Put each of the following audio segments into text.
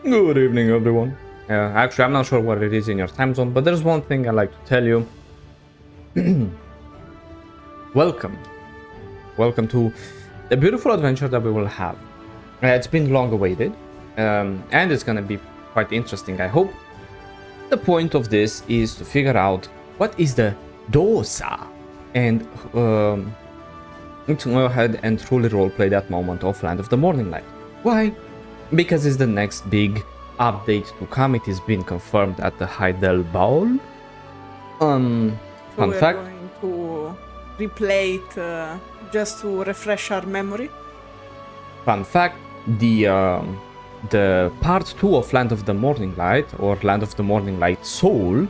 Good evening, everyone. Actually, I'm not sure what it is in your time zone, but there's one thing I'd like to tell you. Welcome. Welcome to the beautiful adventure that we will have. It's been long awaited, and it's gonna be quite interesting, I hope. The point of this is to figure out what is the Dosa, and to go ahead and truly roleplay that moment of Land of the Morning Light. Why? Because it's the next big update to come. It has been confirmed at the Heidel Bowl. So Fun we're fact. going to replay it just to refresh our memory. Fun fact. The part 2 of Land of the Morning Light, or Land of the Morning Light Soul,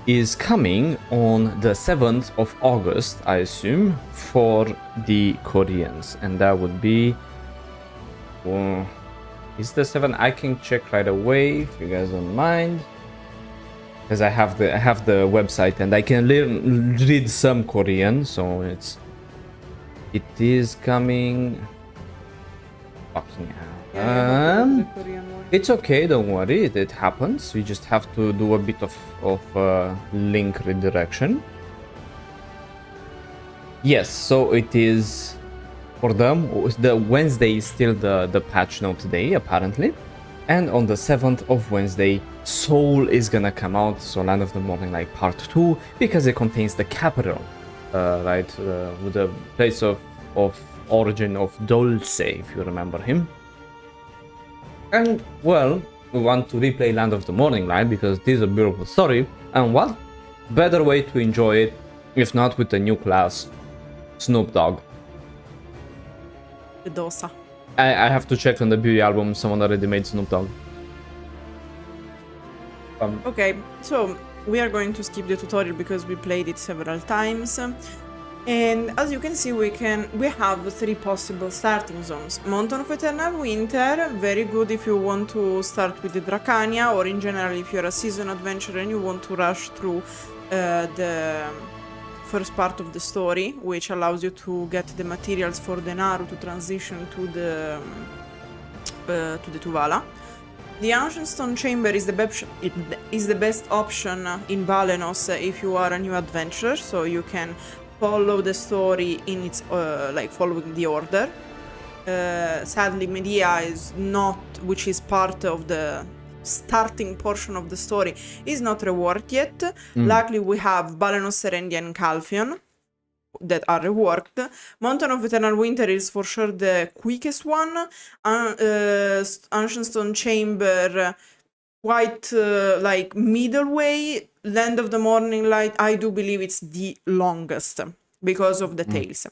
is coming on the 7th of August, I assume, for the Koreans, and that would be. Is the 7? I can check right away if you guys don't mind, because I have the website and I can read some Korean, so it is coming. Fucking hell. The Korean one. It's okay, don't worry, it happens. We just have to do a bit of link redirection. Yes, so it is for them. The Wednesday is still the patch note day, apparently. And on the 7th of Wednesday, Soul is gonna come out, so Land of the Morning Light Part 2, because it contains the capital, right? With the place of origin of Dosa, if you remember him. And, well, we want to replay Land of the Morning Light because it is a beautiful story. And what better way to enjoy it, if not with the new class, Snoop Dogg. The Dosa. I have to check on the beauty album, someone already made Snoop Dogg. Okay, so we are going to skip the tutorial because we played it several times. And as you can see, we have 3 possible starting zones. Mountain of Eternal Winter, very good if you want to start with the Dracania, or in general if you're a season adventurer and you want to rush through the first part of the story, which allows you to get the materials for the Naru to transition to the Tuvala. The Ancient Stone Chamber is the best option in Valenos if you are a new adventurer, so you can follow the story in its following the order. Sadly, Medea is not, which is part of the starting portion of the story, is not reworked yet. Luckily, we have Valenos, Serendia, and Calphion that are reworked. Mountain of Eternal Winter is for sure the quickest one. Ancient Stone Chamber, quite middle way. Land of the Morning Light, I do believe it's the longest because of the tales.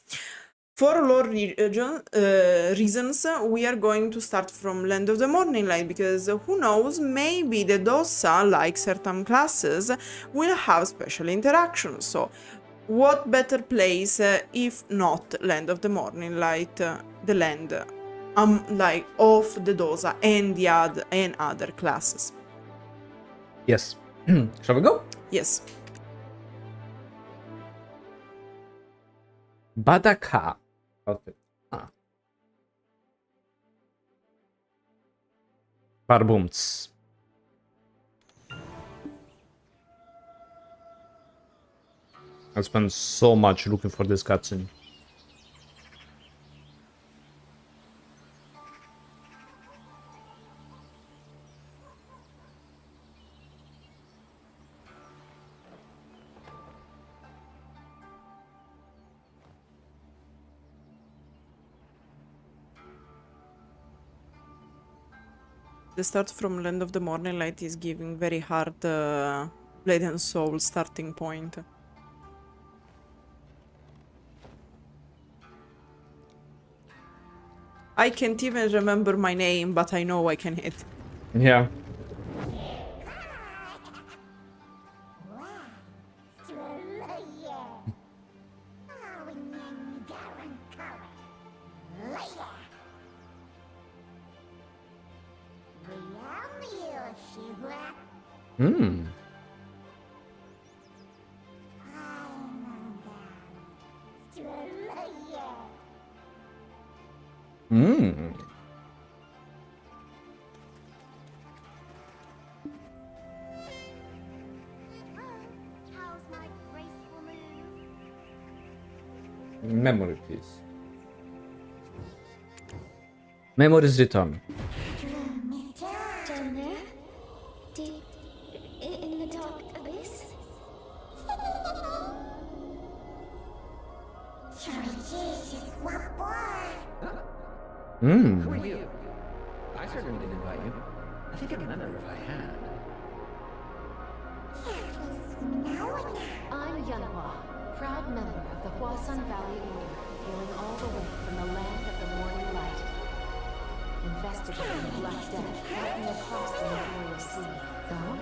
For lore reasons, we are going to start from Land of the Morning Light, because who knows, maybe the Dosa, like certain classes, will have special interactions. So what better place if not Land of the Morning Light, the land of the Dosa and other classes. Yes. Shall we go? Yes. Badaka outfit. Barbumts. I spent so much looking for this cutscene. The start from Land of the Morning Light is giving very hard Blade and Soul starting point. I can't even remember my name, but I know I can hit. Yeah. Memory, please. Memories return. Down there? Deep in the dark abyss? Hmm. Who are you? I certainly didn't invite you. I think I'd remember if I had. I'm Yanhua, proud member of the Huasun Valley Order, hailing all the way from the land of the morning light. Investigating the Black Death happening across the Imperial Sea, though?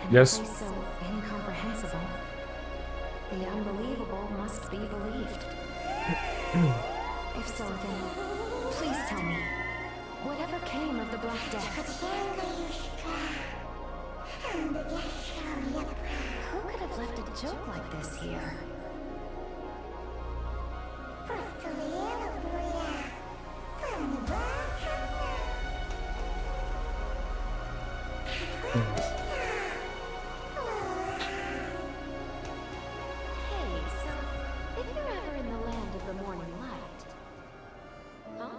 And Yes. a place so incomprehensible. The unbelievable must be believed. If so, then please tell me, whatever came of the Black Death? Who could have left a joke like this here? Hey, so if you're ever in the land of the morning light... Huh?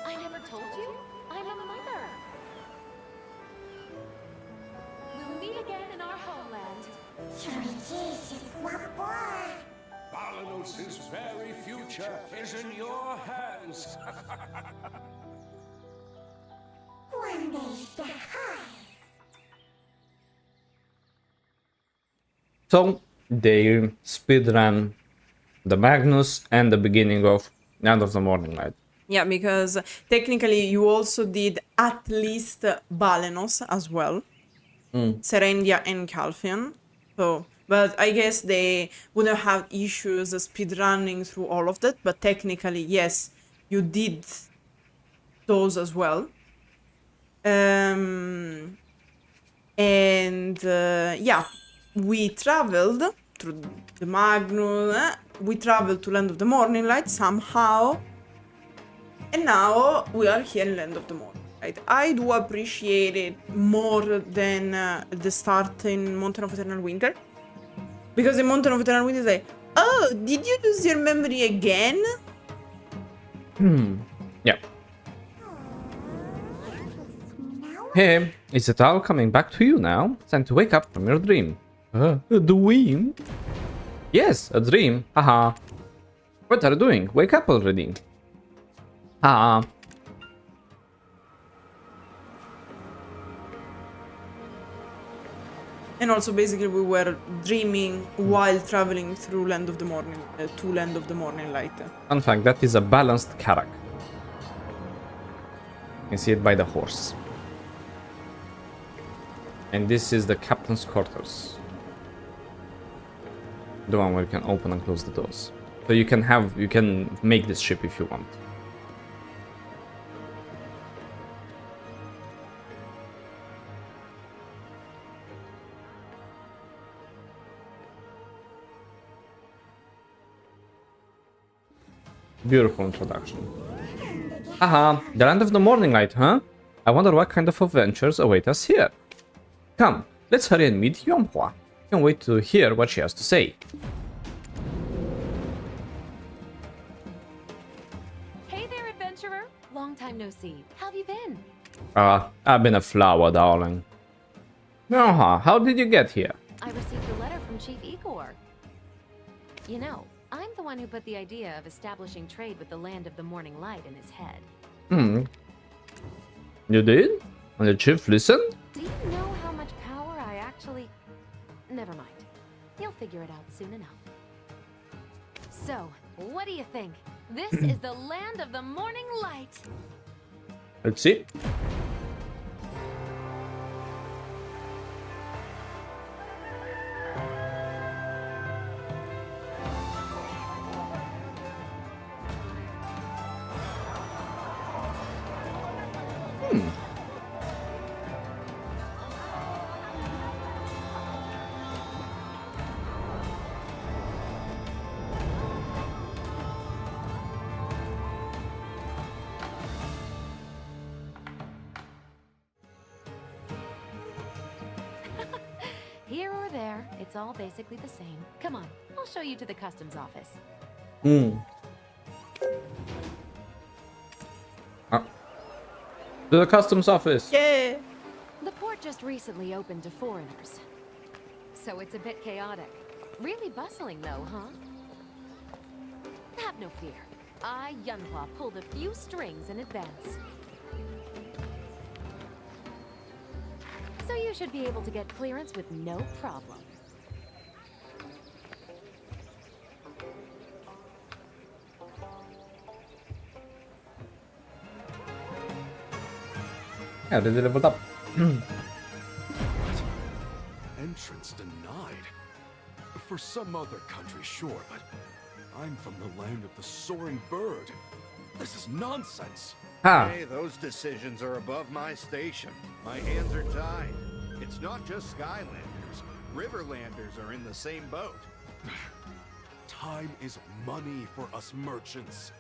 I never told you? I'm a mother. We'll meet again in our homeland. Balanos' very future is in your hands. So they speedrun the Magnus and the beginning of End of the Morning Light. Yeah, because technically you also did at least Balenos as well. Serendia and Calphion. So, but I guess they wouldn't have issues speedrunning through all of that. But technically, yes, you did those as well. And yeah, we traveled through the Magnus. We traveled to Land of the Morning Light somehow. And now we are here in Land of the Morning Light. I do appreciate it more than the start in Mountain of Eternal Winter. Because in Mountain of Eternal Winter, it's like, oh, did you lose your memory again? Yeah. Hey, is it all coming back to you now? Time to wake up from your dream. A dream? Yes, a dream. Haha. What are you doing? Wake up already. Haha. And also, basically, we were dreaming while traveling through Land of the Morning, to Land of the Morning Light. Fun fact, that is a balanced Karak. You can see it by the horse. And this is the captain's quarters. The one where you can open and close the doors. So you can make this ship if you want. Beautiful introduction. Haha, the Land of the Morning Light, huh? I wonder what kind of adventures await us here. Come, let's hurry and meet Yonhua. Can't wait to hear what she has to say. Hey there, adventurer. Long time no see. How have you been? I've been a flower, darling. Yonhua, how did you get here? I received a letter from Chief Igor. You know, I'm the one who put the idea of establishing trade with the Land of the Morning Light in his head. You did? And the chief listened? Do you know how much power I actually... Never mind. You'll figure it out soon enough. So, what do you think? This is the Land of the Morning Light. Let's see. Here or there, it's all basically the same. Come on, I'll show you to the customs office. To the customs office. Yeah. The port just recently opened to foreigners. So it's a bit chaotic. Really bustling though, huh? Have no fear. I, Yunhua, pulled a few strings in advance. So you should be able to get clearance with no problem. Yeah, they leveled up. Entrance denied. For some other country, sure, but I'm from the land of the soaring bird. This is nonsense. Ah, Hey, those decisions are above my station. My hands are tied. It's not just Skylanders. Riverlanders are in the same boat. Time is money for us merchants.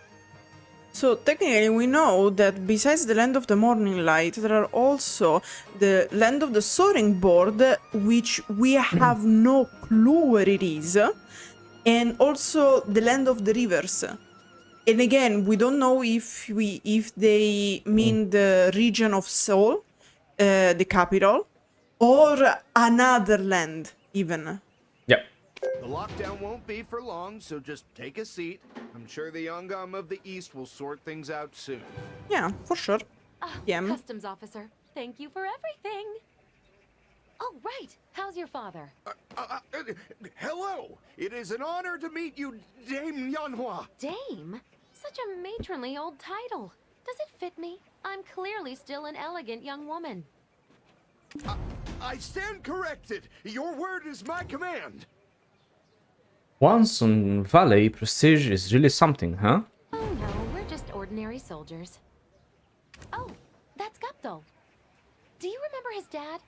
So technically we know that besides the Land of the Morning Light, there are also the Land of the Soaring Board, which we have no clue where it is, and also the Land of the Rivers. And again, we don't know if they mean the region of Seoul, the capital, or another land even. yeah. The lockdown won't be for long, so just take a seat. I'm sure the Yongam of the East will sort things out soon. Yeah, for sure. Yeah. Customs officer, thank you for everything. Oh, right. How's your father? Hello! It is an honor to meet you, Dame Yanhua. Dame? Such a matronly old title. Does it fit me? I'm clearly still an elegant young woman. I stand corrected. Your word is my command. Once on Valley, prestige is really something, huh? Oh no, we're just ordinary soldiers. Oh, that's Gupto. Do you remember his dad?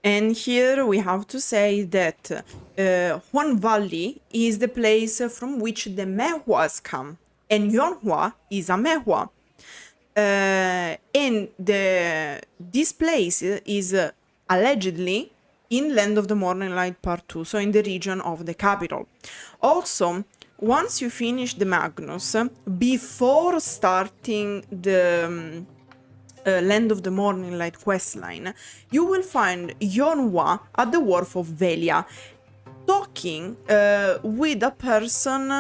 And here we have to say that Huan Valley is the place from which the Mehwas come, and Yonhua is a Mehwa. And this place is allegedly in Land of the Morning Light Part 2, so in the region of the capital. Also, once you finish the Magnus, before starting the Land of the Morning Light questline, you will find Yonhua at the wharf of Velia, talking with a person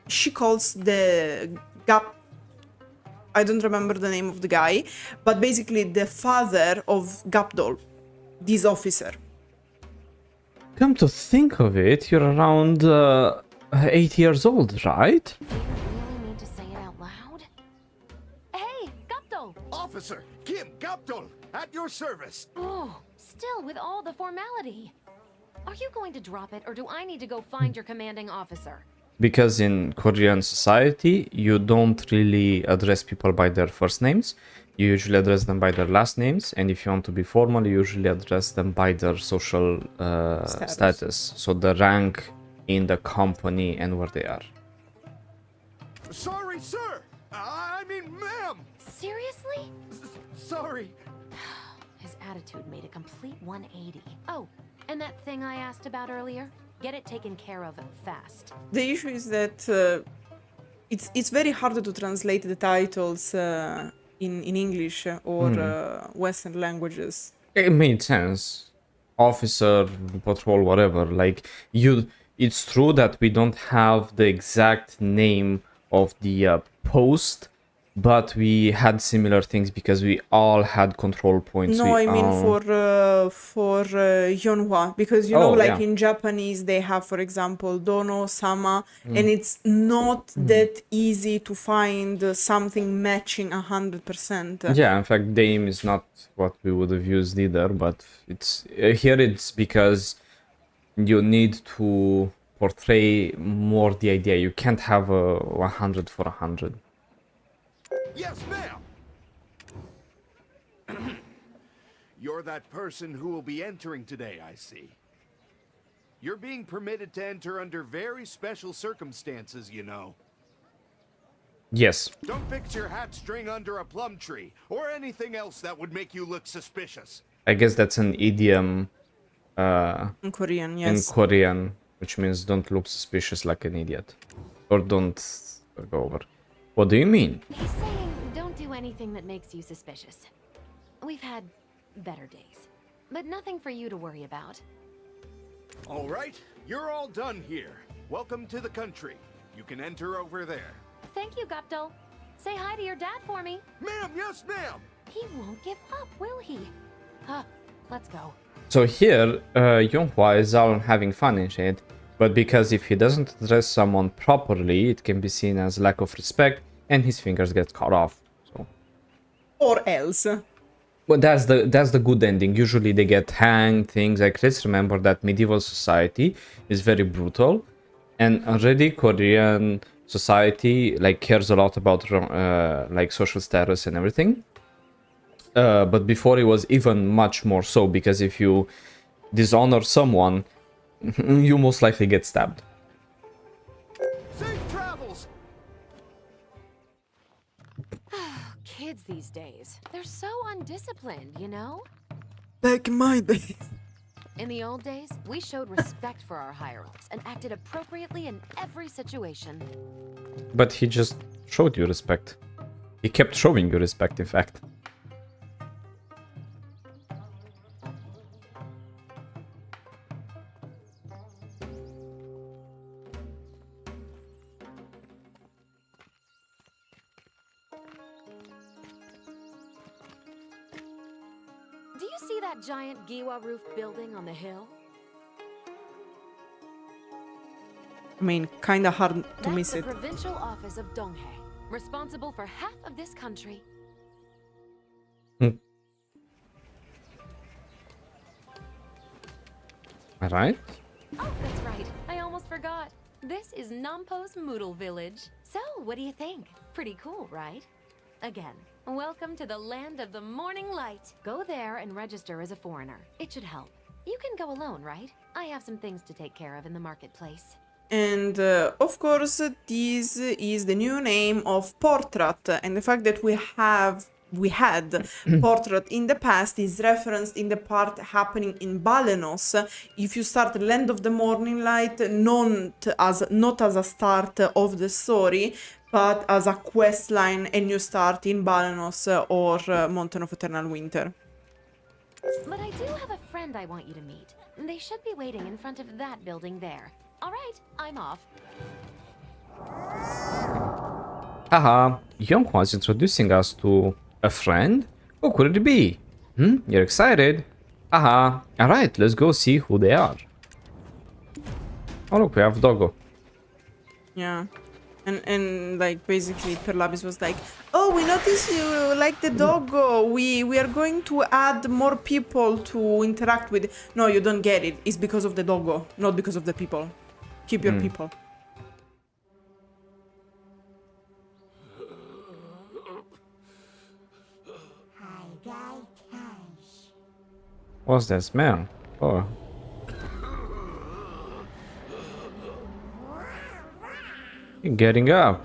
she calls the Gap. I don't remember the name of the guy, but basically the father of Gapdol, this officer. Come to think of it, you're around 8 years old, right? Do you really need to say it out loud? Hey, Gupto! Officer Kim Gapdol, at your service. Oh, still with all the formality. Are you going to drop it, or do I need to go find your commanding officer? Because in Korean society, you don't really address people by their first names. You usually address them by their last names. And if you want to be formal, you usually address them by their social status. So the rank in the company and where they are. Sorry, sir. I mean, ma'am. Seriously? Sorry. His attitude made a complete 180. Oh, and that thing I asked about earlier? Get it taken care of fast. The issue is that it's very hard to translate the titles in English or Western languages. It made sense. Officer, patrol, whatever. Like, it's true that we don't have the exact name of the post, but we had similar things because we all had control points. No, I mean for Yonhua, because you know, like in Japanese, they have, for example, Dono, Sama, and it's not that easy to find something matching 100%. Yeah, in fact, Dame is not what we would have used either, but it's here. It's because you need to portray more the idea. You can't have a 100 for 100. Yes, ma'am. You're that person who will be entering today, I see. You're being permitted to enter under very special circumstances, you know. Yes. Don't fix your hat string under a plum tree, or anything else that would make you look suspicious. I guess that's an idiom In Korean, yes. in Korean, which means don't look suspicious like an idiot. Or don't go over. What do you mean? He's saying don't do anything that makes you suspicious. We've had better days, but nothing for you to worry about. All right, you're all done here. Welcome to the country. You can enter over there. Thank you, Gupto. Say hi to your dad for me. Ma'am, yes, ma'am. He won't give up, will he? Let's go. So here, Yonghua is all having fun and shit, but because if he doesn't address someone properly, it can be seen as lack of respect, and his fingers get cut off. So, Or else. but that's the good ending. Usually they get hanged, things like. Let's remember that medieval society is very brutal, and already Korean society like cares a lot about like social status and everything. But before it was even much more so, because if you dishonor someone, you most likely get stabbed. Safe travels. Kids these days, they're so undisciplined, you know? Back in my day. In the old days, we showed respect for our higher-ups and acted appropriately in every situation. But he just showed you respect. He kept showing you respect, in fact. Do you see that giant Giwa roof building on the hill? I mean, kinda hard to That's miss the it. provincial office of Donghae, responsible for half of this country. Alright. Oh, that's right. I almost forgot. This is Nampo's Moodle village. So, what do you think? Pretty cool, right? Again, welcome to the land of the morning light. Go there and register as a foreigner. It should help. You can go alone, right? I have some things to take care of in the marketplace. And of course, this is the new name of Portrait, and the fact that we had Portrait in the past is referenced in the part happening in Balenos. If you start Land of the Morning Light, not as a start of the story, but as a quest line, and you start in Balenos or Mountain of Eternal Winter. But I do have a friend I want you to meet. They should be waiting in front of that building there. All right, I'm off. Haha, Yonghua is introducing us to a friend? Who could it be? You're excited? Haha, alright, let's go see who they are. Oh look, we have Doggo. Yeah. And like basically Perlabis was like, oh, we noticed you like the doggo. We are going to add more people to interact with. No, you don't get it. It's because of the doggo, not because of the people. Keep your people. What's that smell? Oh. You're getting up.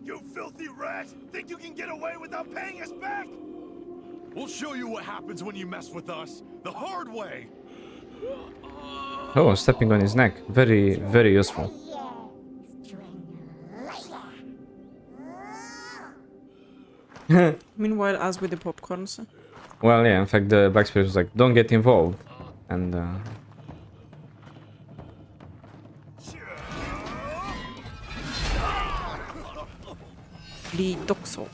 You filthy rat! Think you can get away without paying us back? We'll show you what happens when you mess with us. The hard way. Oh, stepping on his neck. Very, very useful. Meanwhile, as with the popcorns. Well, yeah, in fact, the Black Spirit was like, don't get involved. And, The Doxo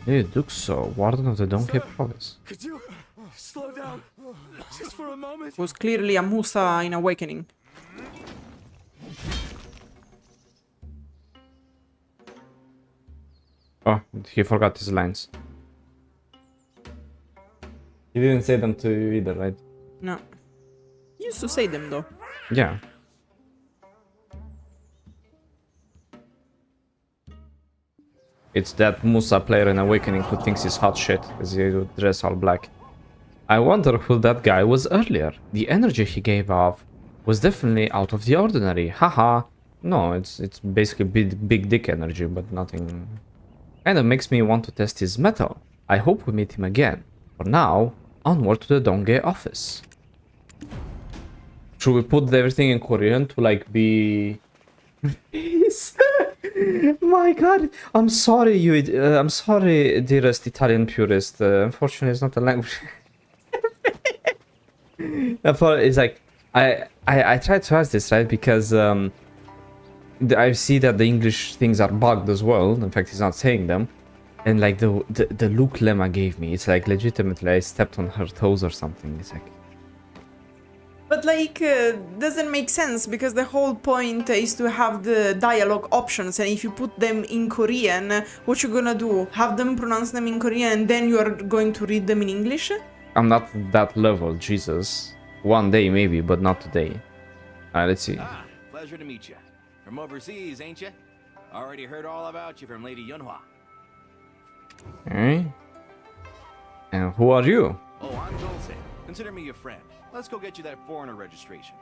Hey, Dosa, Warden of the Donkey Province. Could you slow down just for a moment? was clearly a Musa in Awakening. Oh, he forgot his lines. He didn't say them to you either, right? No. He used to say them though. Yeah. It's that Musa player in Awakening who thinks he's hot shit as he would dress all black. I wonder who that guy was earlier. The energy he gave off was definitely out of the ordinary. Haha. No, it's basically big dick energy, but nothing. Kind of makes me want to test his metal. I hope we meet him again. For now, onward to the Donghae office. Should we put everything in Korean to like be? My God, I'm sorry, I'm sorry, dearest Italian purist. Unfortunately, it's not a language. It's like I tried to ask this, right, because I see that the English things are bugged as well. In fact, he's not saying them, and like the look Lemma gave me, it's like legitimately I stepped on her toes or something. It's like. But like, doesn't make sense because the whole point is to have the dialogue options, and if you put them in Korean, what you gonna do? Have them pronounce them in Korean and then you are going to read them in English? I'm not that level, Jesus. One day maybe, but not today. Alright, let's see. Ah, pleasure to meet you. From overseas, ain't you? Already heard all about you from Lady Yunhua. Alright. And who are you? Oh, I'm Dosa. Consider me your friend. Let's go get you that foreigner registration.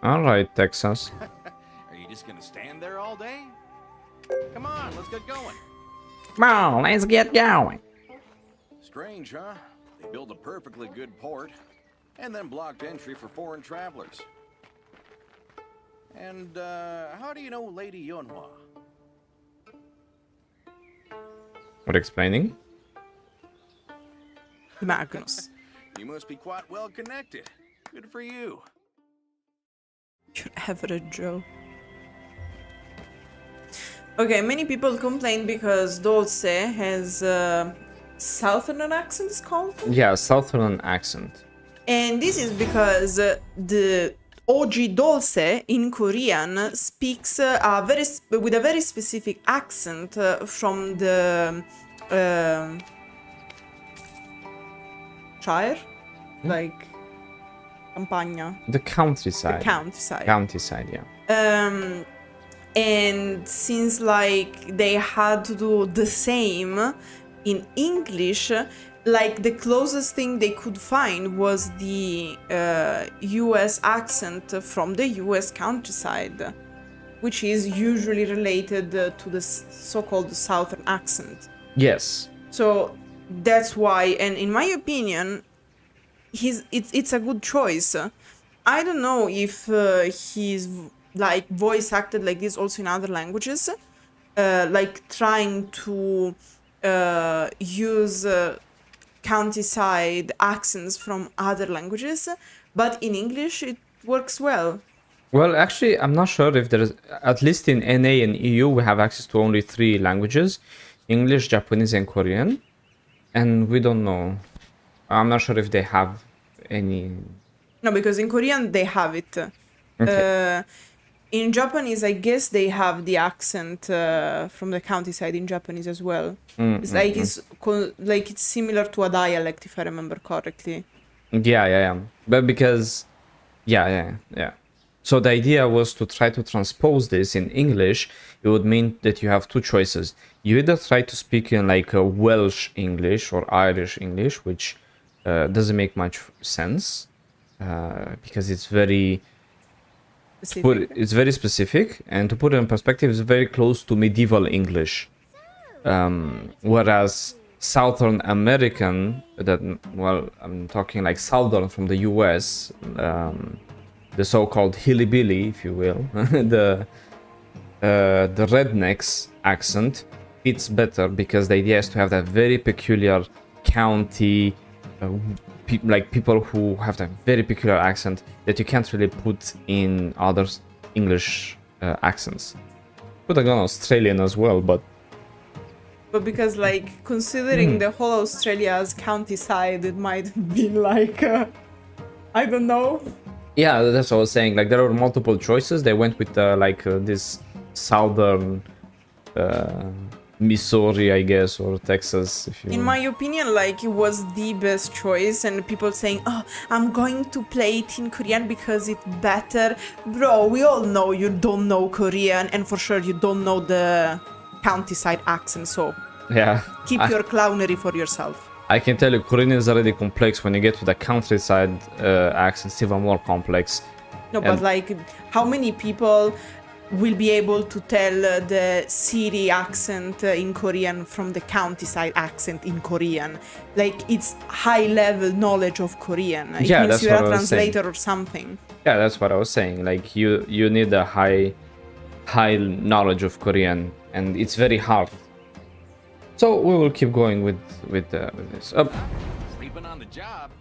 Alright, Texas. Are you just gonna stand there all day? Come on, let's get going. Come on, let's get going. Strange, huh? They built a perfectly good port, and then blocked entry for foreign travelers. And, how do you know Lady Yunhua? What explaining? Magnus. You must be quite well connected. Good for you. Your average Joe. Okay, many people complain because Dulce has southern accent, it's called? Yeah, southern accent. And this is because the OG Dulce in Korean speaks with a very specific accent from the shire, like Campagna. The countryside. The countryside. Countryside, yeah. And since like they had to do the same in English, like the closest thing they could find was the US accent from the US countryside, which is usually related to the so-called southern accent. Yes. So that's why, and in my opinion, it's a good choice. I don't know if he's like voice acted like this also in other languages, like trying to use countryside accents from other languages, but in English it works well. Well, actually, I'm not sure if there's, at least in NA and EU, we have access to only 3 languages: English, Japanese, and Korean. And we don't know. I'm not sure if they have any. No, because in Korean they have it. Okay. In Japanese, I guess they have the accent from the countryside in Japanese as well. It's like it's similar to a dialect, if I remember correctly. Yeah. But because, yeah. So the idea was to try to transpose this in English. It would mean that you have 2 choices. You either try to speak in like a Welsh English or Irish English, which doesn't make much sense because it's very specific, and to put it in perspective, it's very close to medieval English. Whereas Southern American, I'm talking like Southern from the US, the so-called hillbilly, if you will, the rednecks accent fits better because the idea is to have that very peculiar county, like people who have that very peculiar accent that you can't really put in other English accents. Could have gone Australian as well, but because like considering the whole Australia as countryside, it might be like I don't know. Yeah, that's what I was saying. Like there were multiple choices. They went with this southern Missouri, I guess, or Texas. If you... In my opinion, like it was the best choice, and people saying, "Oh, I'm going to play it in Korean because it's better." Bro, we all know you don't know Korean, and for sure you don't know the countryside accent. So yeah, keep your clownery for yourself. I can tell you, Korean is already complex. When you get to the countryside accent, it's even more complex. No, but like, how many people will be able to tell the city accent in Korean from the countryside accent in Korean. Like, it's high level knowledge of Korean. It Yeah, means that's you're what a I was saying. translator or something. Yeah, that's what I was saying. Like you need a high knowledge of Korean, and it's very hard. So we will keep going with this. Up. Sleeping on the job.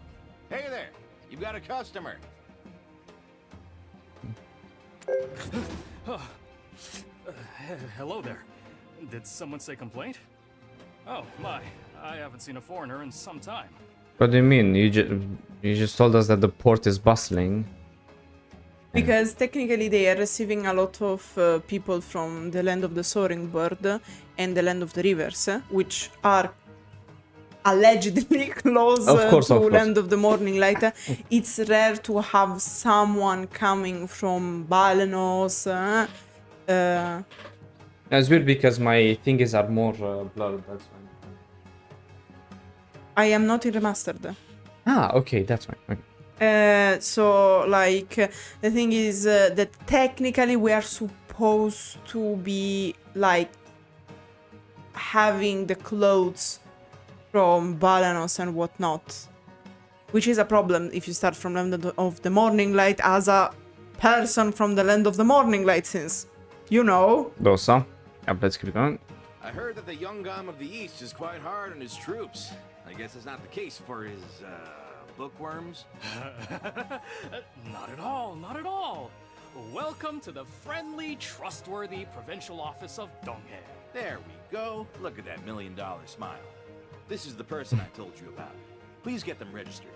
Hey there, you've got a customer. Hello there. Did someone say complaint? Oh my, I haven't seen a foreigner in some time. What do you mean? You just told us that the port is bustling. Because technically they are receiving a lot of people from the land of the soaring bird and the land of the rivers, which are allegedly close to land of the morning light. It's rare to have someone coming from Balenos. It's weird because my thingies are more blurred. That's fine. I am not in remastered. Ah, okay, that's fine. Okay. So, like, the thing is that technically we are supposed to be, like, having the clothes from Balanos and whatnot. Which is a problem if you start from Land of the Morning Light as a person from the Land of the Morning Light, since, you know. Dosa. Yeah, let's keep going. I heard that the young Gom of the East is quite hard on his troops. I guess it's not the case for his, bookworms. Not at all, not at all. Welcome to the friendly, trustworthy provincial office of Donghae. There we go. Look at that $1 million smile. This is the person I told you about. Please get them registered.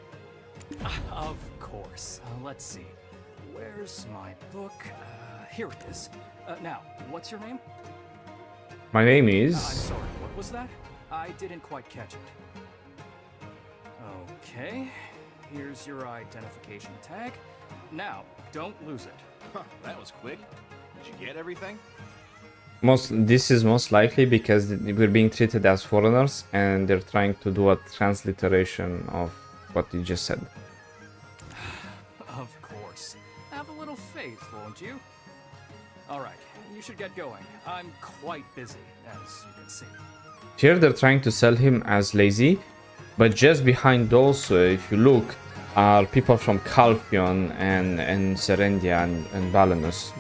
Of course. Let's see. Where's my book? Here it is. Now, what's your name? My name I'm is... sorry, what was that? I didn't quite catch it. Okay, here's your identification tag. Now, don't lose it. Huh, that was quick. Did you get everything? This is most likely because we're being treated as foreigners and they're trying to do a transliteration of what you just said. Of course. Have a little faith, won't you? Alright, you should get going. I'm quite busy, as you can see. Here they're trying to sell him as lazy, but just behind those, if you look, are people from Calphion and Serendia and Balenus.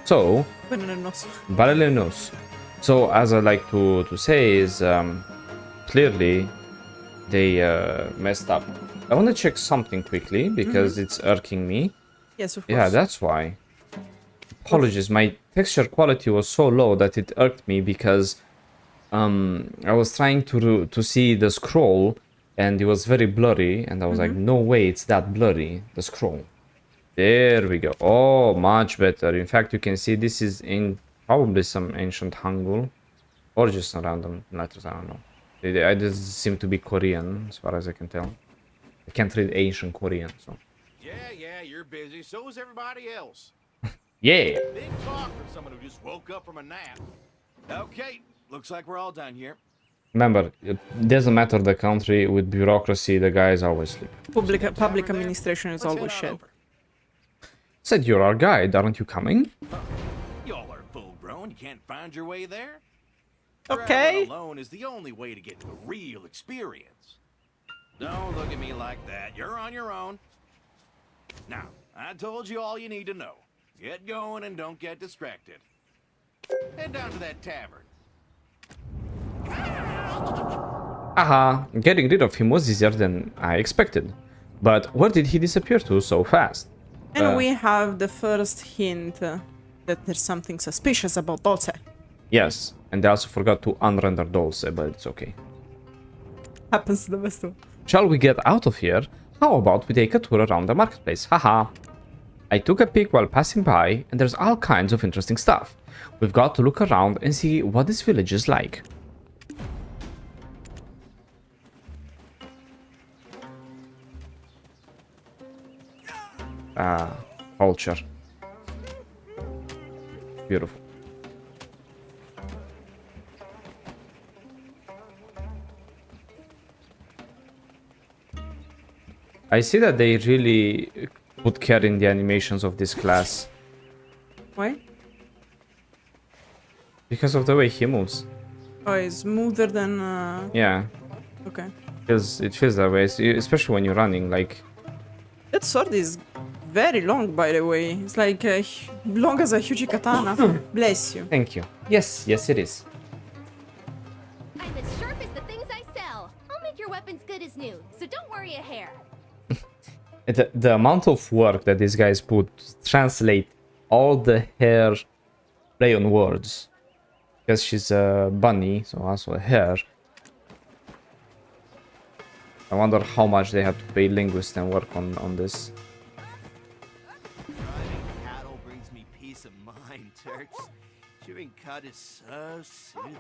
So, Balenos. So, as I like to say is, clearly, they messed up. I want to check something quickly, because it's irking me. Yes, of course. Yeah, that's why. Apologies, my texture quality was so low that it irked me, because I was trying to see the scroll, and it was very blurry, and I was like, no way, it's that blurry, the scroll. There we go. Oh, much better. In fact, you can see this is in probably some ancient Hangul, or just some random letters, I don't know. It just seem to be Korean, as far as I can tell. I can't read ancient Korean, so... Yeah, you're busy. So is everybody else. Yeah! Big talk for someone who just woke up from a nap. Okay, looks like we're all done here. Remember, it doesn't matter the country, with bureaucracy, the guys always sleep. Public administration is always shit. Said you're our guide, aren't you coming? Y'all are full grown, you can't find your way there? Okay. Traveling alone is the only way to get the real experience. Don't look at me like that. You're on your own. Now, I told you all you need to know. Get going and don't get distracted. Head down to that tavern. Aha, getting rid of him was easier than I expected. But where did he disappear to so fast? And we have the first hint that there's something suspicious about Dosa. Yes, and they also forgot to unrender Dosa, but it's okay. Happens to the best of. Shall we get out of here? How about we take a tour around the marketplace? Haha. I took a peek while passing by, and there's all kinds of interesting stuff. We've got to look around and see what this village is like. Culture. Beautiful. I see that they really put care in the animations of this class. Why? Because of the way he moves. Oh, it's smoother than. Yeah, Okay. it feels that way, especially when you're running. Like, That sword is very long, by the way. It's like long as a huge katana. Bless you. thank you. Yes, yes, it is. I'm as sharp as the things I sell. I'll make your weapons good as new, so don't worry a hair. The amount of work that these guys put to translate all the hair play on words. Because she's a bunny, so also a hare. I wonder how much they had to pay linguists and work on this. Driving cattle brings me peace of mind, Turks. Chewing cud is so soothing.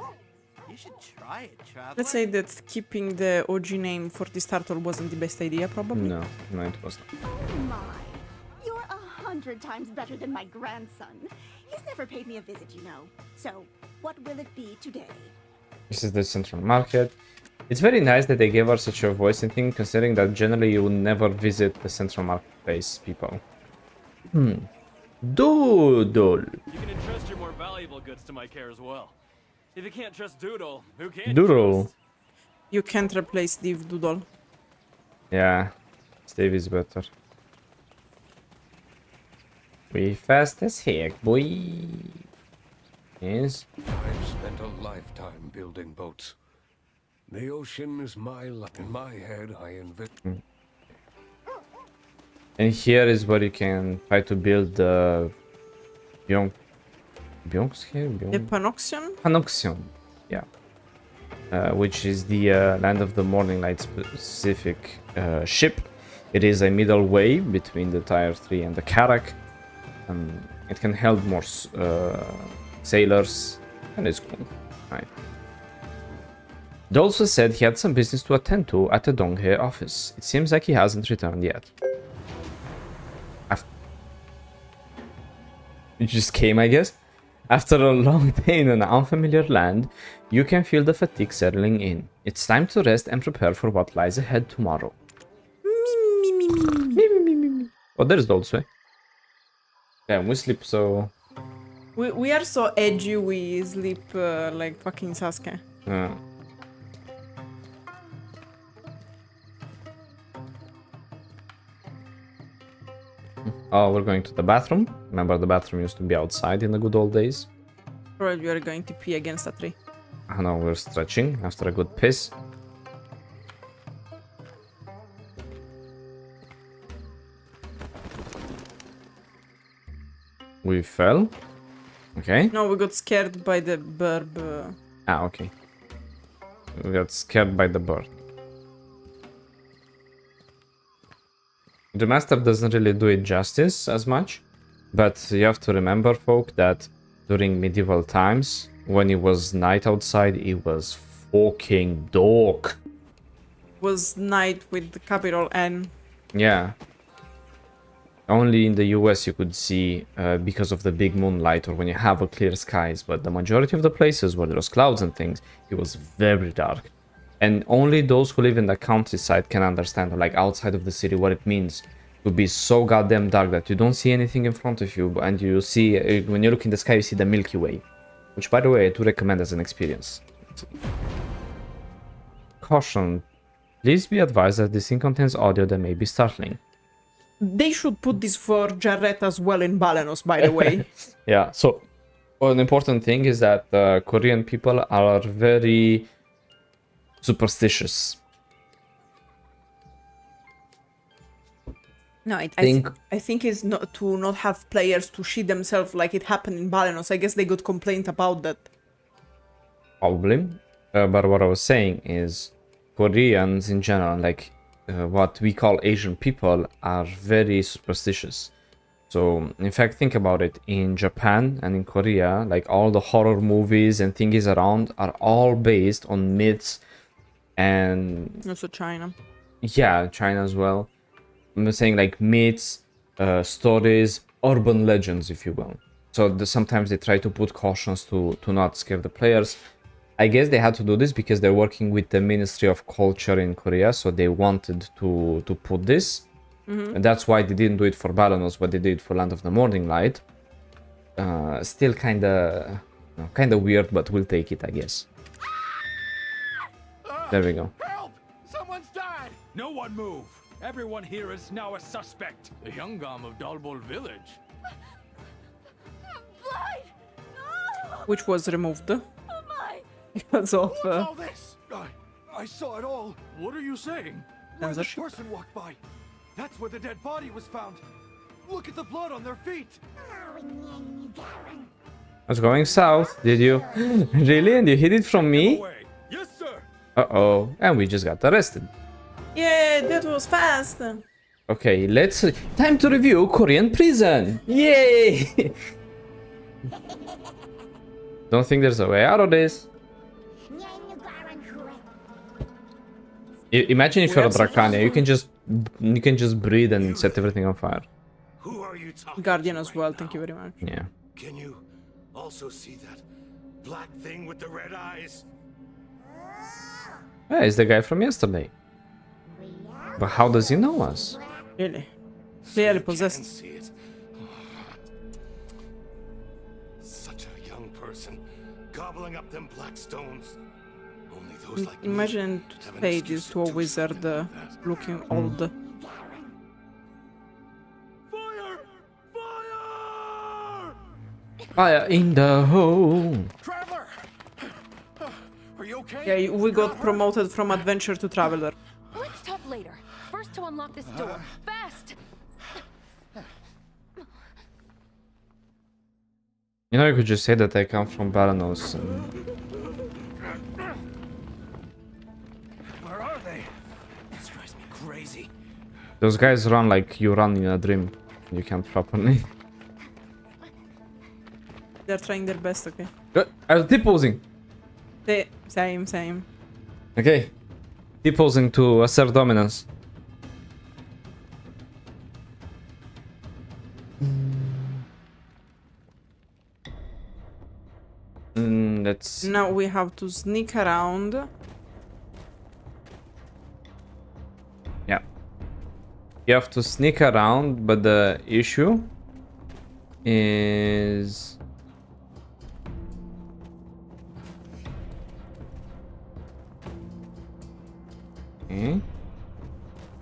You should try it, traveler. Let's say that keeping the OG name for this turtle wasn't the best idea, probably. No, it wasn't. Oh my. You're 100 times better than my grandson. He's never paid me a visit, you know. So, what will it be today? This is the central market. It's very nice that they gave her such a voice and thing, considering that generally you would never visit the central marketplace people. Doodle. You can entrust your more valuable goods to my care as well. If you can't trust Doodle, who can? Doodle. You can't replace Steve Doodle. Yeah, Steve is better. We fast as heck, boy. Yes. I've spent a lifetime building boats. The ocean is my life. In my head, I envision. And here is where you can try to build the The Panoxion? Panoxion, yeah. Which is the Land of the Morning Light specific ship. It is a middle way between the Tier 3 and the Karak. It can hold more sailors, and it's cool. Right. Dosa said he had some business to attend to at the Donghae office. It seems like he hasn't returned yet. It just came, I guess. After a long day in an unfamiliar land, you can feel the fatigue settling in. It's time to rest and prepare for what lies ahead tomorrow. Oh, there's Dosa. Yeah, we sleep so... We are so edgy, we sleep like fucking Sasuke. Oh, we're going to the bathroom. Remember, the bathroom used to be outside in the good old days. Probably we are going to pee against a tree. I know, we're stretching after a good piss. We fell. Okay. No, we got scared by the burb. Ah, okay. We got scared by the bird. The master doesn't really do it justice as much, but you have to remember, folk, that during medieval times, when it was night outside, it was fucking dark. Was night with the capital N. Yeah. Only in the US you could see because of the big moonlight or when you have a clear skies, but the majority of the places where there was clouds and things, it was very dark. And only those who live in the countryside can understand, like outside of the city, what it means to be so goddamn dark that you don't see anything in front of you, and you see, when you look in the sky, you see the Milky Way. Which, by the way, I do recommend as an experience. Caution. Please be advised that this scene contains audio that may be startling. They should put this for Jarrett as well in Balenos, by the way. Yeah, so an important thing is that Korean people are very superstitious. No, I think it's not to not have players to shit themselves like it happened in Balenos. I guess they got complaint about that. Probably. But what I was saying is Koreans in general, like what we call Asian people, are very superstitious. So, in fact, think about it. In Japan and in Korea, like all the horror movies and thingies around are all based on myths and... Also China. Yeah, China as well. I'm saying like myths, stories, urban legends, if you will. So sometimes they try to put cautions to not scare the players. I guess they had to do this because they're working with the Ministry of Culture in Korea, so they wanted to put this. And that's why they didn't do it for Balanos, but they did it for Land of the Morning Light. still kind of weird, but we'll take it, I guess. There we go. Help! Someone's died! No one move! Everyone here is now a suspect. The Youngam of Dalbol village. Blood! Oh, Which was removed oh my! because of What's all this? I saw it all. What are you saying? Where the censorship. person walked by. That's where the dead body was found. Look at the blood on their feet. What's going south? Did you really? And you hid it from me? Away. Yes, sir. Uh-oh. And we just got arrested. Yeah, that was fast. Okay, let's... Time to review Korean prison! Yay! Don't think there's a way out of this. Imagine if you're a Dracania, you can just breathe and set everything on fire. Who are you talking Guardian to as right well, now? thank you very much. Yeah. Can you also see that black thing with the red eyes? Yeah, it's the guy from yesterday. But how does he know us? Really? Clearly Can't possessed. see it. Such a young person, gobbling up them black stones. Only those like me Imagine have an pages excuse to a do wizard something like that. looking old. Fire! Fire! Fire in the hole. Traveler! Are you okay? Yeah, we got promoted from adventure to traveler. Let's talk later. First to unlock this door. Fast! You know, you could just say that I come from Balanos. And... Where are they? This drives me crazy. Those guys run like you run in a dream. You can't properly. They're trying their best, okay? I was deposing. Same. Okay. Deposing to assert dominance. Let's... Now we have to sneak around. Yeah. You have to sneak around, but the issue is... Okay.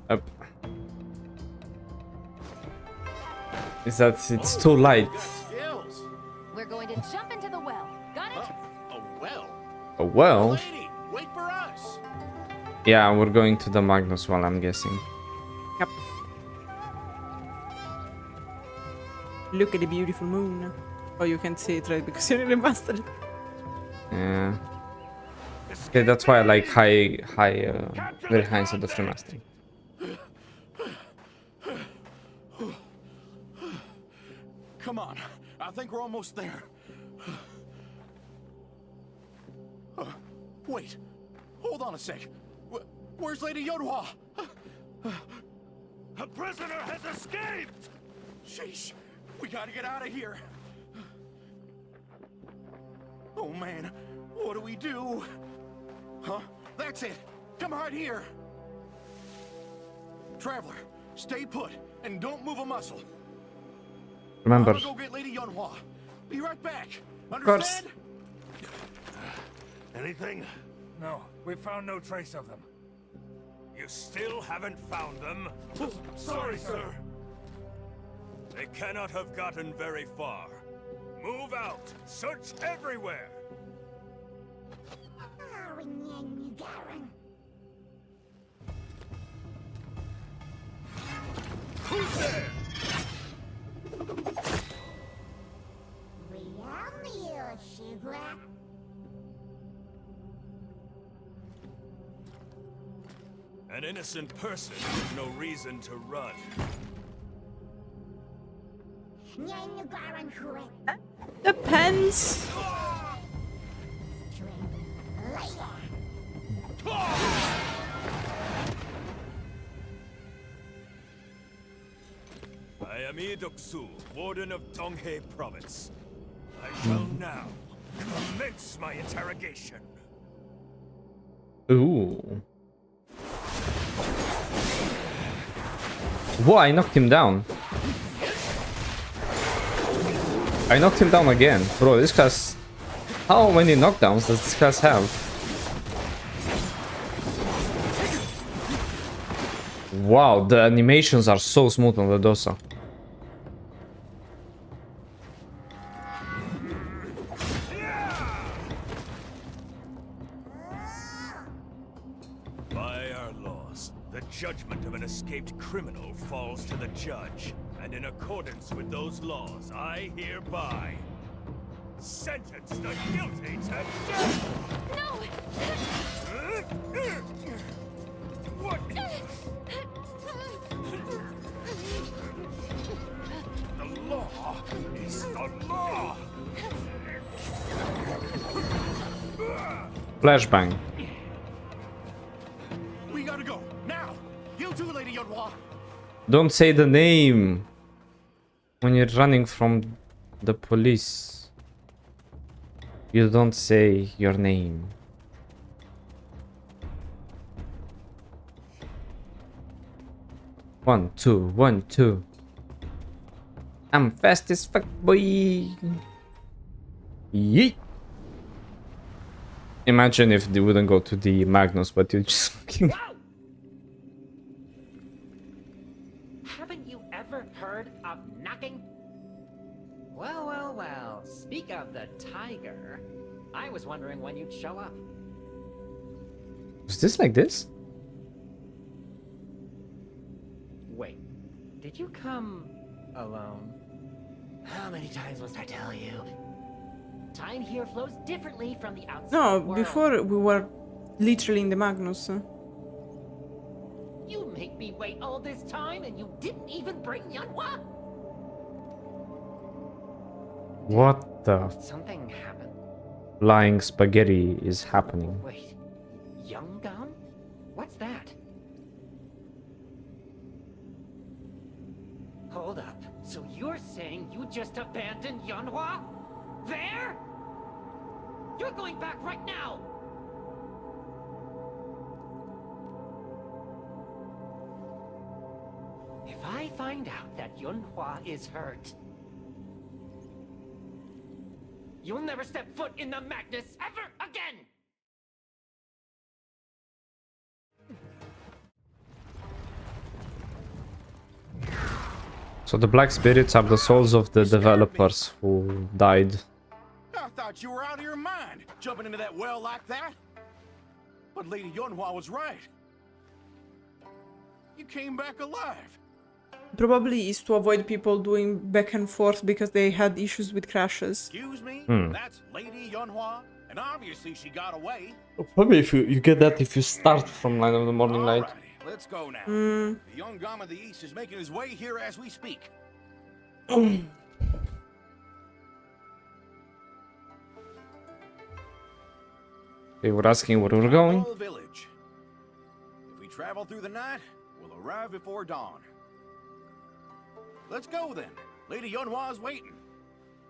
Up. Is that it's too light. Skills. We're going to jump into the well. Got it? A well. Oh well. Lady, wait for us. Yeah, we're going to the Magnus well, I'm guessing. Yep. Look at the beautiful moon. Oh, you can't see it, right? Because you really mastered it. Yeah. Okay, that's why I like very high instead of remastering. Come on. I think we're almost there. Wait. Hold on a sec. Where's Lady Yodhua? A prisoner has escaped! Sheesh. We gotta get out of here. Oh man, what do we do? Huh? That's it. Come right here. Traveler, stay put and don't move a muscle. Remember, I'm gonna go get Lady Yonhua. Be right back. course. Understand? Anything? No, we found no trace of them. You still haven't found them? Sorry, sir. They cannot have gotten very far. Move out! Search everywhere! Who's there? An innocent person with no reason to run. Depends. I am Idoksu, Warden of Donghae Province. I shall now commence my interrogation. ooh. Whoa, I knocked him down. I knocked him down again. Bro, this class... How many knockdowns does this class have? Wow, the animations are so smooth on the Dosa. By our laws, the judgment of an escaped criminal falls to the judge. And in accordance with those laws, I hereby sentence the guilty to death! No! What? The law is the law! Flashbang. We gotta go now. You too, Lady Yunhua. Don't say the name when you're running from the police. You don't say your name. One, two, 1, 2. I'm fast as fuck, boy. Yeet. Imagine if they wouldn't go to the Magnus, but you just fucking. Haven't you ever heard of knocking? Well, well, well. Speak of the tiger. I was wondering when you'd show up. Was this like this? Wait, did you come alone? How many times must I tell you? Time here flows differently from the outside No, world. before we were literally in the Magnus. You make me wait all this time and you didn't even bring Yanhua? What the Something happened. flying spaghetti is happening? Wait, Young Gun? What's that? Hold up. So you're saying you just abandoned Yanhua? There? You're going back right now! If I find out that Yunhua is hurt, you'll never step foot in the Magnus ever again! So the black spirits are the souls of the developers who died. I thought you were out of your mind, jumping into that well like that. But Lady Yunhua was right. You came back alive. Probably is to avoid people doing back and forth because they had issues with crashes. Excuse me? Hmm. That's Lady Yunhua? And obviously she got away. Probably if you get that if you start from Line of the Morning Light. Alrighty, let's go now. Mm. The young Gom of the East is making his way here as we speak. They were asking where we're going. Whole village. If we travel through the night, we'll arrive before dawn. Let's go then. Lady Yunhua is waiting.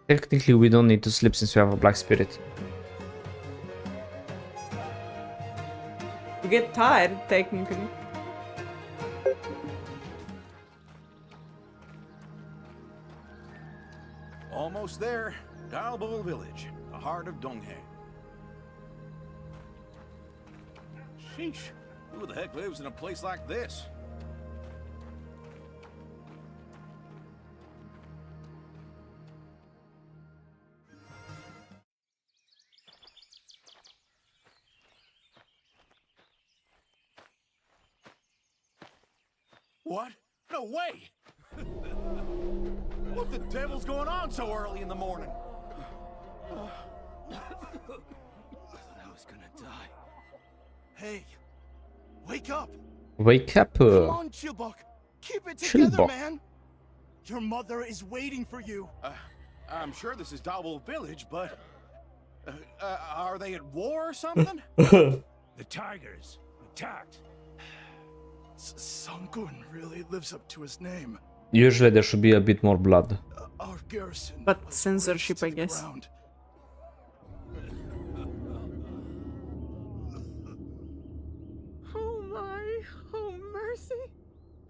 Technically, we don't need to sleep since we have a black spirit. You get tired, technically. Almost there. Dalbul village, the heart of Donghae. Sheesh. Who the heck lives in a place like this? What? No way! What the devil's going on so early in the morning? I thought I was gonna die. Hey, wake up! Wake up. Come on, Chilbok. Keep it together, Chilbok. man. Your mother is waiting for you. I'm sure this is Dalbul village, but... are they at war or something? The Tigers attacked. Sangun really lives up to his name. Usually there should be a bit more blood. Our garrison. But was censorship, razed to I the guess. ground. Oh my, oh mercy.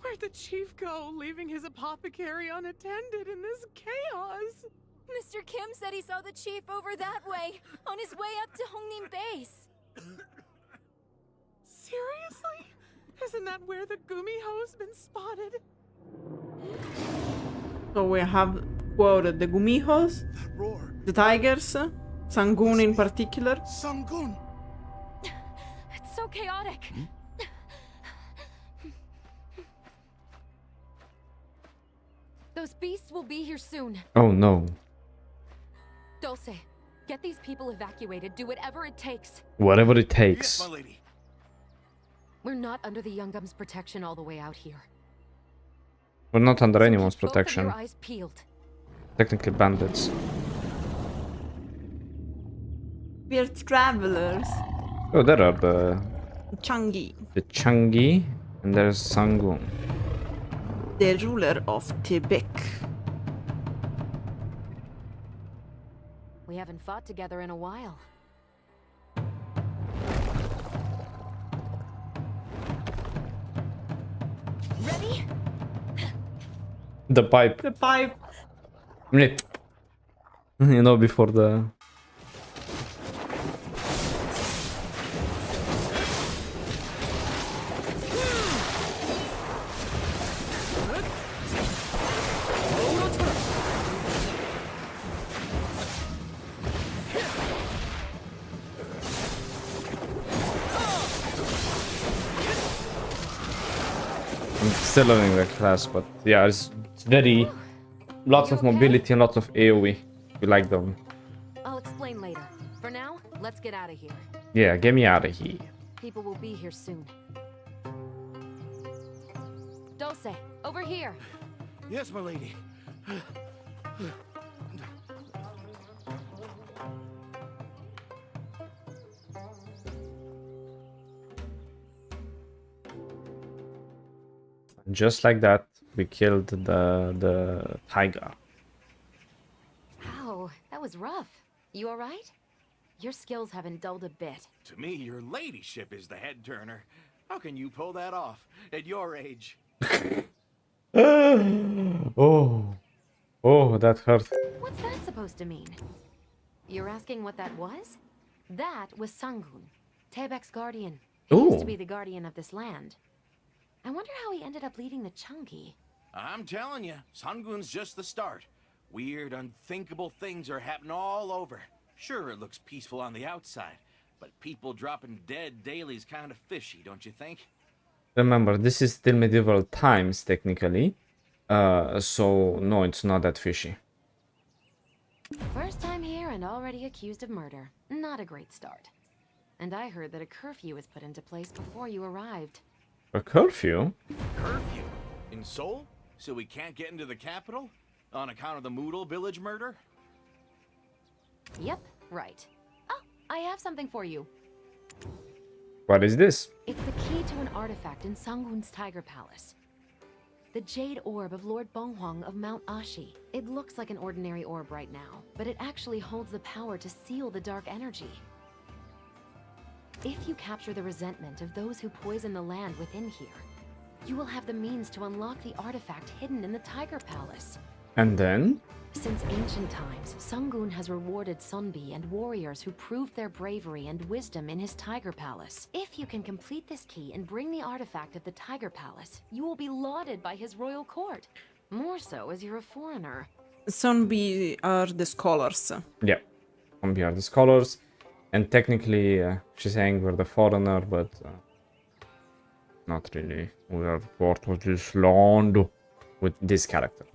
Where'd the chief go, leaving his apothecary unattended in this chaos? Mr. Kim said he saw the chief over that way, on his way up to Hongnim Base. Seriously? Isn't that where the Gumiho's been spotted? So we have quoted the Gumihos, Roar. the tigers, Sangun in particular. Sangun. It's so chaotic. Those beasts will be here soon. Oh no. Dulce, get these people evacuated. Do whatever it takes. Whatever it Yes, takes. my lady. We're not under the Youngum's protection all the way out here. We're not under So anyone's keep both of protection. your eyes peeled. Technically bandits. We are travelers. Oh, there are the Changi, Changi, and there's Sangun. the ruler of Taebaek. We haven't fought together in a while. Ready? The pipe. The pipe. You know, before the... I'm still learning the class, but yeah, it's very... Lots of mobility and lots of AoE. We like them. I'll explain later. For now, let's get out of here. Yeah, get me out of here. People will be here soon. Dulce, over here. Yes, my lady. Just like that, we killed the tiger. Wow, that was rough. You alright? Your skills haven't dulled a bit. To me, your ladyship is the head turner. How can you pull that off at your age? Oh, that hurt. What's that supposed to mean? You're asking what that was? That was Sangun, Taebaek's guardian. He used to be the guardian of this land. I wonder how he ended up leading the Chungi. I'm telling you, Sangun's just the start. Weird, unthinkable things are happening all over. Sure, it looks peaceful on the outside, but people dropping dead daily is kind of fishy, don't you think? Remember, this is still medieval times, technically. So, no, it's not that fishy. First time here and already accused of murder. Not a great start. And I heard that a curfew was put into place before you arrived. A curfew? Curfew? In Seoul? So we can't get into the capital? On account of the Moodle village murder? Yep, right. Oh, I have something for you. What is this? It's the key to an artifact in Sangun's Tiger Palace. The Jade Orb of Lord Bonghwang of Mount Ashi. It looks like an ordinary orb right now, but it actually holds the power to seal the dark energy. If you capture the resentment of those who poison the land within here, you will have the means to unlock the artifact hidden in the Tiger Palace. And then? Since ancient times, Sangun has rewarded Sunbi and warriors who proved their bravery and wisdom in his Tiger Palace. If you can complete this key and bring the artifact of the Tiger Palace, you will be lauded by his royal court. More so as you're a foreigner. Sunbi are the scholars. Yeah, we are the scholars. And technically, she's saying we're the foreigner, but not really. We are part of this land with this character.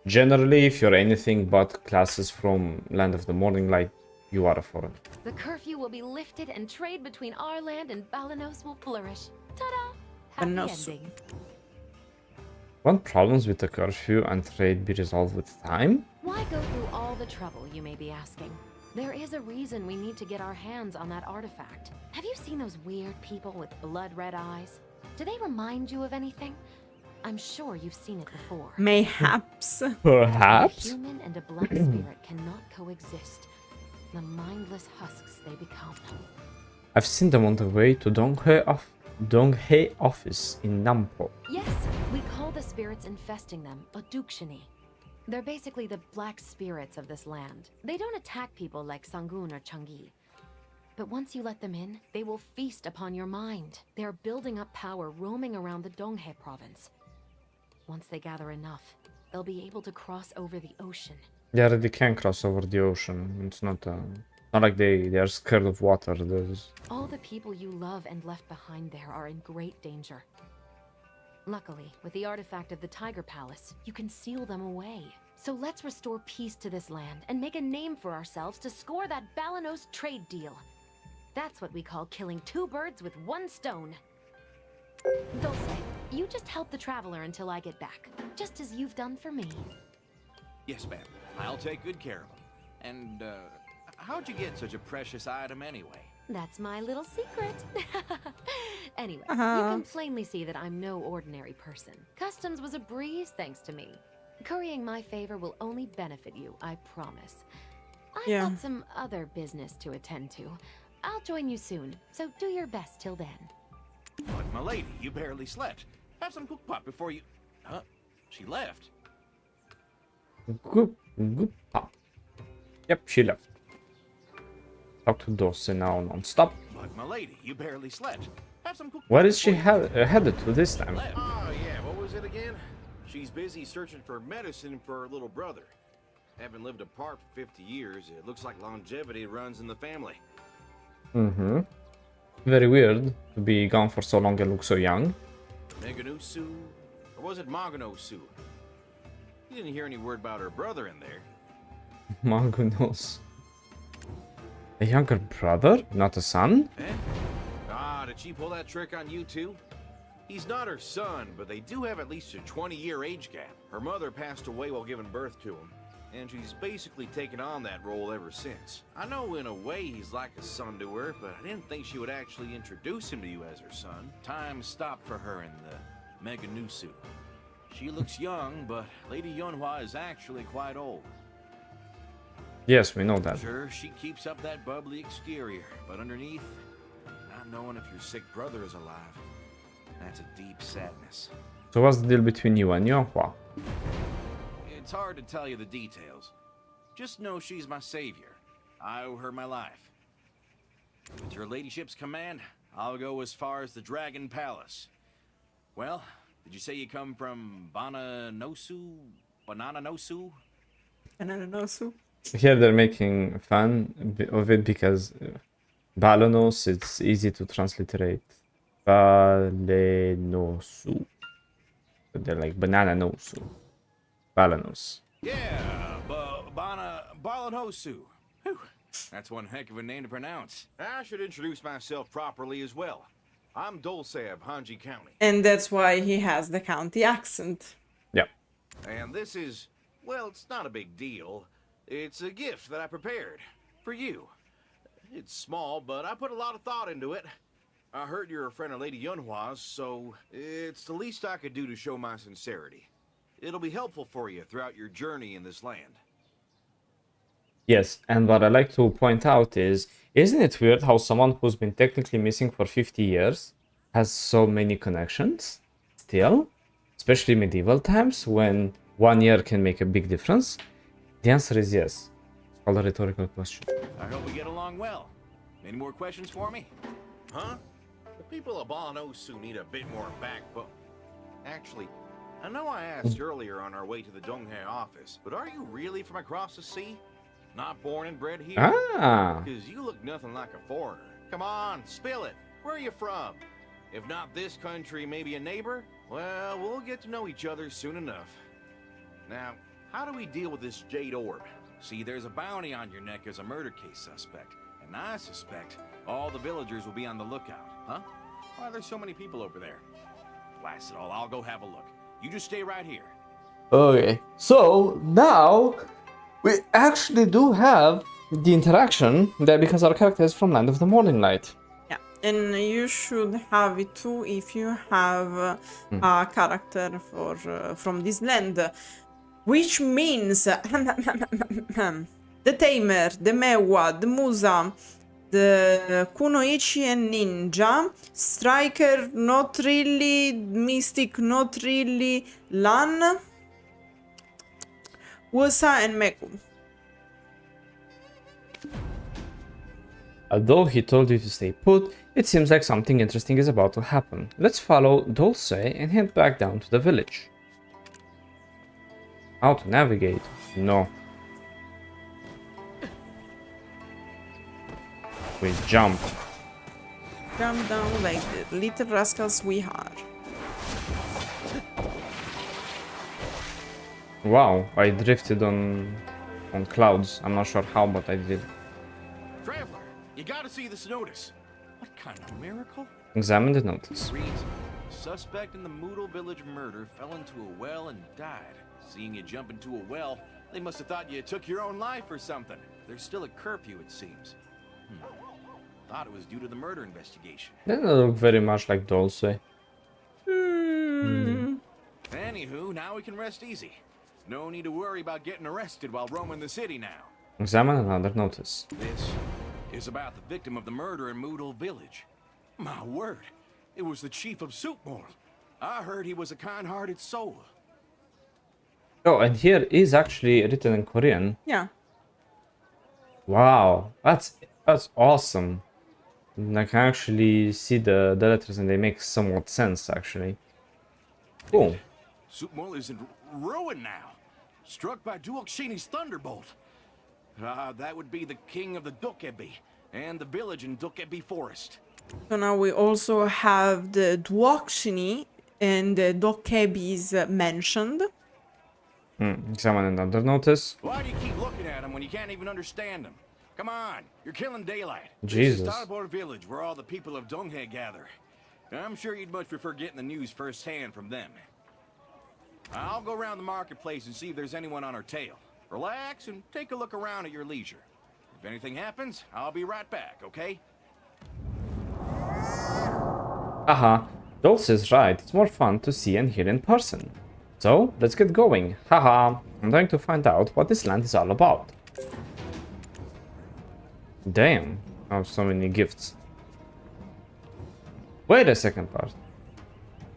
Generally, if you're anything but classes from Land of the Morning Light, you are a foreigner. The curfew will be lifted and trade between our land and Balanos will flourish. Ta-da! Happy Balanos. ending. Won't problems with the curfew and trade be resolved with time? Why go through all the trouble, you may be asking? There is a reason we need to get our hands on that artifact. Have you seen those weird people with blood-red eyes? Do they remind you of anything? I'm sure you've seen it before. Mayhaps. Perhaps? A human and a black spirit cannot coexist. The mindless husks they become. I've seen them on the way to Donghae office in Nampo. Yes, we call the spirits infesting them Odukshini. They're basically the black spirits of this land. They don't attack people like Sangun or Changi. But once you let them in, they will feast upon your mind. They're building up power roaming around the Donghae province. Once they gather enough, they'll be able to cross over the ocean. They already can cross over the ocean. It's not like they are scared of water. There's... All the people you love and left behind there are in great danger. Luckily, with the artifact of the Tiger Palace, you can seal them away. So let's restore peace to this land and make a name for ourselves to score that Balanos trade deal. That's what we call killing two birds with one stone. Dosa, you just help the traveler until I get back, just as you've done for me. Yes, ma'am. I'll take good care of him. And, how'd you get such a precious item anyway? That's my little secret. Anyway, you can plainly see that I'm no ordinary person. Customs was a breeze thanks to me. Currying my favor will only benefit you, I promise. I've got some other business to attend to. I'll join you soon, so do your best till then. But, my lady, you barely slept. Have some cook pot before you... Huh? She left. Good. Yep, she left. Talk to Dosa now non-stop. But, my lady, you barely slept. Have some cook Where is she headed to this time? Oh, yeah, what was it again? She's busy searching for medicine for her little brother. Haven't lived apart for 50 years. It looks like longevity runs in the family. Mm-hmm. Very weird to be gone for so long and look so young. Meganusu? Or was it Maganosu? You didn't hear any word about her brother in there. Mangonos. A younger brother? Not a son? Eh? Ah, did she pull that trick on you too? He's not her son, but they do have at least a 20-year age gap. Her mother passed away while giving birth to him, and she's basically taken on that role ever since. I know in a way he's like a son to her, but I didn't think she would actually introduce him to you as her son. Time stopped for her in the Meganusu. She looks young, but Lady Yunhua is actually quite old. Yes, we know that. Sure, she keeps up that bubbly exterior, but underneath, not knowing if your sick brother is alive, that's a deep sadness. So what's the deal between you and Yonhua? It's hard to tell you the details. Just know she's my savior. I owe her my life. With your ladyship's command, I'll go as far as the Dragon Palace. Well, did you say you come from Bananosu? Here they're making fun of it because Balanos, it's easy to transliterate. Balenosu. But they're like banana nosu. Balanos. Yeah, Balanosu. Whew. That's one heck of a name to pronounce. I should introduce myself properly as well. I'm Dosa of Hanji County. And that's why he has the county accent. Yep. And this is, well, it's not a big deal. It's a gift that I prepared for you. It's small, but I put a lot of thought into it. I heard you're a friend of Lady Yunhua's, so it's the least I could do to show my sincerity. It'll be helpful for you throughout your journey in this land. Yes, and what I like to point out is, isn't it weird how someone who's been technically missing for 50 years has so many connections still? Especially medieval times, when 1 year can make a big difference? The answer is yes. It's called a rhetorical question. I hope we get along well. Any more questions for me? Huh? The people of Balanosu need a bit more backbone. Actually, I know I asked earlier on our way to the Donghae office, but are you really from across the sea? Not born and bred here? Ah! Because you look nothing like a foreigner. Come on, spill it. Where are you from? If not this country, maybe a neighbor? Well, we'll get to know each other soon enough. Now, how do we deal with this jade orb? See, there's a bounty on your neck as a murder case suspect, and I suspect all the villagers will be on the lookout. Huh? Why are there so many people over there? Blast it all, I'll go have a look. You just stay right here. Okay, so now we actually do have the interaction there because our character is from Land of the Morning Light. Yeah, and you should have it too if you have a character for from this land. Which means the Tamer, the Mewa, the Musa, the Kunoichi and Ninja, Striker, not really, Mystic, not really, Lan. Dosa and Meku. Although he told you to stay put, it seems like something interesting is about to happen. Let's follow Dosa and head back down to the village. How to navigate? No. We jump. Jump down like the little rascals we are. Wow, I drifted on clouds. I'm not sure how, but I did. Traveler, you gotta see this notice. What kind of miracle? Examine the notice. Reads, suspect in the Moodle village murder fell into a well and died. Seeing you jump into a well, they must have thought you took your own life or something. There's still a curfew, it seems. Thought it was due to the murder investigation. Doesn't look very much like Dosa. Anywho, now we can rest easy. No need to worry about getting arrested while roaming the city now. Examine another notice. This is about the victim of the murder in Moodle village. My word, it was the chief of Soupmore. I heard he was a kind-hearted soul. Oh, and here is actually written in Korean. Yeah. Wow, that's awesome. I can actually see the letters and they make somewhat sense actually. Cool. Soupmore is in ruin now. Struck by Duokshi's thunderbolt. That would be the king of the Dokebi and the village in Dokebi forest. So now we also have the Duokshini and the Dokebis mentioned. Examine another notice. Why do you keep looking at them when you can't even understand them? Come on, you're killing daylight. Jesus. This is Taebaek village where all the people of Donghae gather. I'm sure you'd much prefer getting the news firsthand from them. I'll go around the marketplace and see if there's anyone on our tail. Relax and take a look around at your leisure. If anything happens, I'll be right back, okay? Aha, Dulce is right. It's more fun to see and hear in person. So, let's get going. Haha, I'm going to find out what this land is all about. Damn, I have so many gifts. Wait a second part.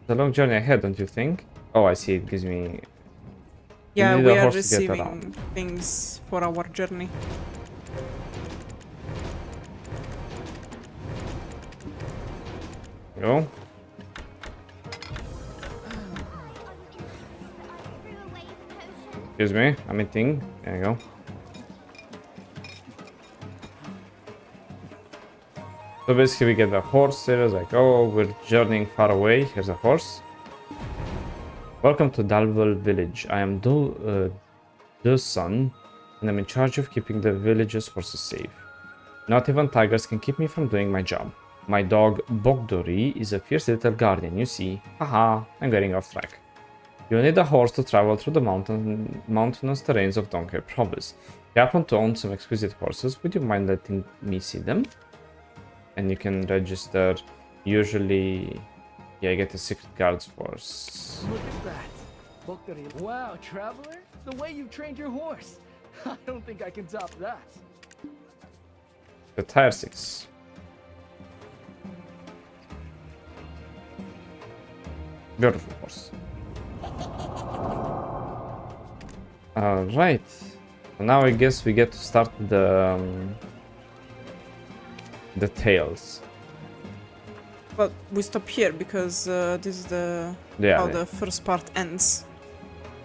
It's a long journey ahead, don't you think? Oh, I see, it gives me... Yeah, need we a are horse to get receiving around. things for our journey. Go. Excuse me, I'm eating. There you go. So basically we get the horse here, it's like, oh, we're journeying far away. Here's a horse. Welcome to Dalwell village. I am Dosa, and I'm in charge of keeping the village's horses safe. Not even tigers can keep me from doing my job. My dog Bogdori is a fierce little guardian, you see. Haha, I'm getting off track. You need a horse to travel through the mountainous terrains of Donghae Province. If you happen to own some exquisite horses, would you mind letting me see them? And you can register, usually, yeah, you get a secret guards force. Look at that. Wow, traveler, the way you trained your horse. I don't think I can top that. The Tier 6. Beautiful horse. Alright. So now I guess we get to start the tales. But we stop here because this is how the first part ends.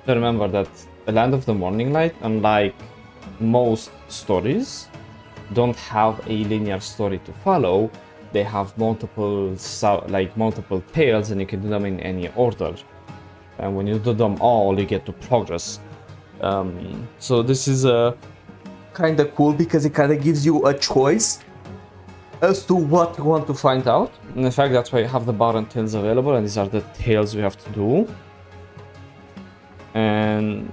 So remember that the Land of the Morning Light, unlike most stories, don't have a linear story to follow. They have multiple tales, and you can do them in any order. And when you do them all, you get to progress. So this is kind of cool because it kind of gives you a choice as to what you want to find out. And in fact, that's why you have the Baron tales available, and these are the tales we have to do. And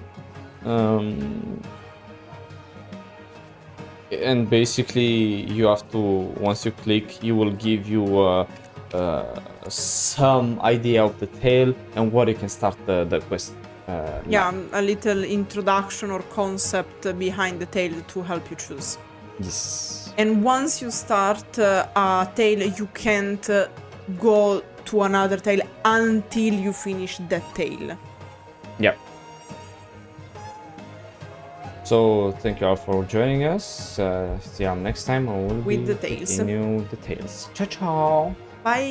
basically you have to, once you click, you will give you some idea of the tale and where you can start the quest. Yeah, a little introduction or concept behind the tale to help you choose. Yes. And once you start a tale, you can't go to another tale until you finish that tale. Yeah. So thank you all for joining us. See you all next time. I will With be the tales. taking you the tales. Ciao ciao. Bye.